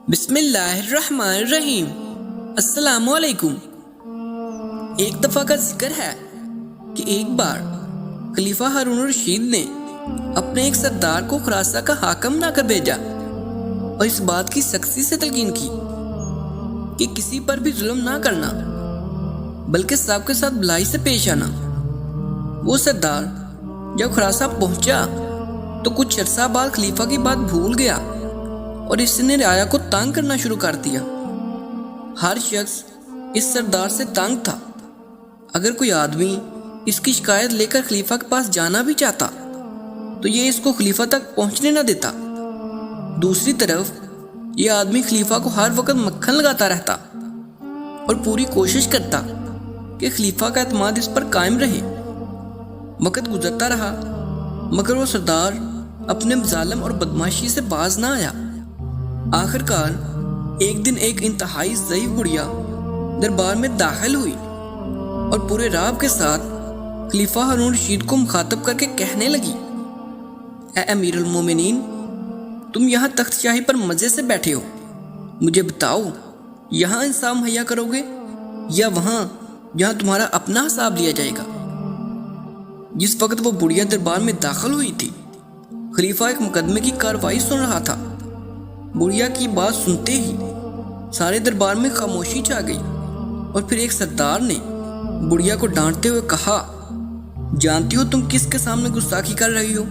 بسم اللہ الرحمن الرحیم۔ السلام علیکم۔ ایک دفعہ کا ذکر ہے کہ ایک بار خلیفہ ہارون الرشید نے اپنے ایک سردار کو خراساں کا حاکم بنا کر بھیجا اور اس بات کی سختی سے تلقین کی کہ کسی پر بھی ظلم نہ کرنا بلکہ سب کے ساتھ بھلائی سے پیش آنا۔ وہ سردار جب خراساں پہنچا تو کچھ عرصہ بعد خلیفہ کی بات بھول گیا اور اس نے رعایا کو تنگ کرنا شروع کر دیا۔ ہر شخص اس سردار سے تنگ تھا۔ اگر کوئی آدمی اس کی شکایت لے کر خلیفہ کے پاس جانا بھی چاہتا تو یہ اس کو خلیفہ تک پہنچنے نہ دیتا۔ دوسری طرف یہ آدمی خلیفہ کو ہر وقت مکھن لگاتا رہتا اور پوری کوشش کرتا کہ خلیفہ کا اعتماد اس پر قائم رہے۔ وقت گزرتا رہا مگر وہ سردار اپنے ظالم اور بدمعاشی سے باز نہ آیا۔ آخر کار ایک دن ایک انتہائی ضعیف بڑھیا دربار میں داخل ہوئی اور پورے رعب کے ساتھ خلیفہ ہارون الرشید کو مخاطب کر کے کہنے لگی، اے امیر المومنین، تم یہاں تخت شاہی پر مزے سے بیٹھے ہو، مجھے بتاؤ یہاں انصاف مہیا کرو گے یا وہاں جہاں تمہارا اپنا حساب لیا جائے گا؟ جس وقت وہ بڑھیا دربار میں داخل ہوئی تھی خلیفہ ایک مقدمے کی کارروائی سن رہا تھا۔ بڑھیا کی بات سنتے ہی سارے دربار میں خاموشی چھا گئی اور پھر ایک سردار نے بڑھیا کو ڈانٹتے ہوئے کہا، جانتی ہو تم کس کے سامنے گستاخی کر رہی ہو؟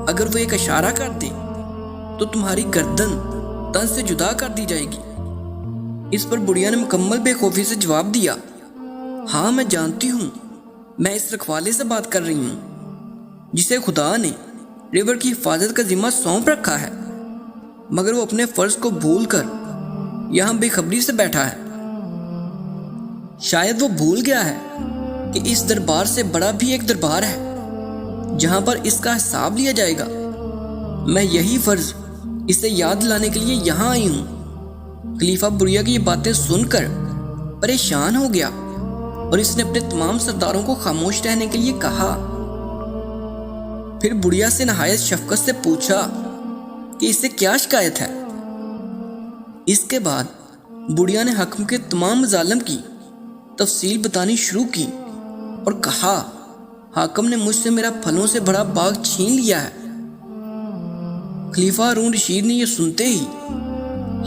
اگر وہ ایک اشارہ کر دے تو تمہاری گردن تن سے جدا کر دی جائے گی۔ اس پر بڑھیا نے مکمل بے خوفی سے جواب دیا، ہاں میں جانتی ہوں، میں اس رکھوالے سے بات کر رہی ہوں جسے خدا نے ریور کی حفاظت کا ذمہ سونپ رکھا ہے، مگر وہ اپنے فرض کو بھول کر یہاں بے خبری سے بیٹھا ہے۔ شاید وہ بھول گیا ہے کہ اس دربار سے بڑا بھی ایک دربار ہے جہاں پر اس کا حساب لیا جائے گا۔ میں یہی فرض اسے یاد دلانے کے لیے یہاں آئی ہوں۔ خلیفہ بڑھیا کی یہ باتیں سن کر پریشان ہو گیا اور اس نے اپنے تمام سرداروں کو خاموش رہنے کے لیے کہا۔ پھر بڑھیا سے نہایت شفقت سے پوچھا کہ اسے کیا شکایت ہے۔ اس کے بعد بڑھیا نے حاکم کے تمام مظالم کی تفصیل بتانی شروع کی اور کہا، حاکم نے مجھ سے میرا پھلوں سے بڑا باغ چھین لیا ہے۔ خلیفہ ہارون الرشید نے یہ سنتے ہی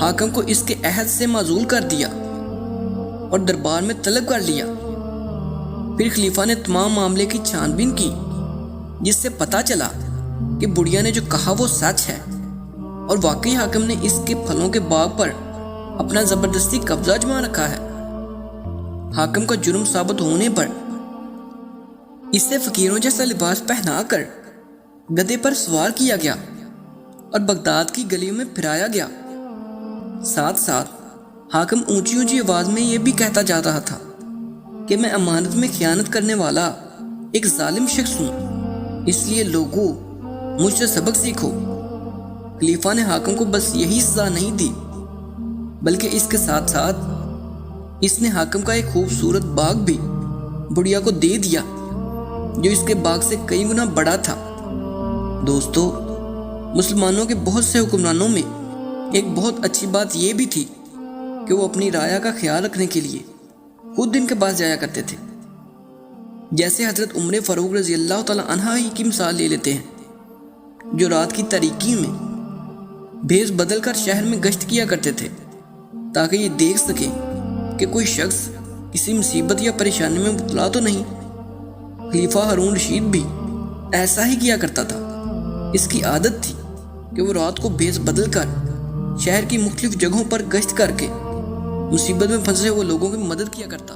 حاکم کو اس کے عہد سے معزول کر دیا اور دربار میں طلب کر لیا۔ پھر خلیفہ نے تمام معاملے کی چھان بین کی جس سے پتہ چلا کہ بڑھیا نے جو کہا وہ سچ ہے اور واقعی حاکم نے اس کے پھلوں کے باغ پر اپنا زبردستی قبضہ جما رکھا ہے۔ حاکم کا جرم ثابت ہونے پر اسے فقیروں جیسا لباس پہنا کر گدھے پر سوار کیا گیا اور بغداد کی گلیوں میں پھرایا گیا۔ ساتھ ساتھ حاکم اونچی اونچی آواز میں یہ بھی کہتا جا رہا تھا کہ میں امانت میں خیانت کرنے والا ایک ظالم شخص ہوں، اس لیے لوگوں مجھ سے سبق سیکھو۔ خلیفہ نے حاکم کو بس یہی سزا نہیں دی بلکہ اس کے ساتھ ساتھ اس نے حاکم کا ایک خوبصورت باغ بھی بڑھیا کو دے دیا جو اس کے باغ سے کئی گنا بڑا تھا۔ دوستو، مسلمانوں کے بہت سے حکمرانوں میں ایک بہت اچھی بات یہ بھی تھی کہ وہ اپنی رعایا کا خیال رکھنے کے لیے خود ان کے پاس جایا کرتے تھے۔ جیسے حضرت عمر فاروق رضی اللہ تعالی عنہ ہی کی مثال لے لیتے ہیں، جو رات کی تاریکی میں بھیس بدل کر شہر میں گشت کیا کرتے تھے تاکہ یہ دیکھ سکیں کہ کوئی شخص کسی مصیبت یا پریشانی میں مبتلا تو نہیں۔ خلیفہ ہارون الرشید بھی ایسا ہی کیا کرتا تھا۔ اس کی عادت تھی کہ وہ رات کو بھیس بدل کر شہر کی مختلف جگہوں پر گشت کر کے مصیبت میں پھنسے ہوئے لوگوں کی مدد کیا کرتا۔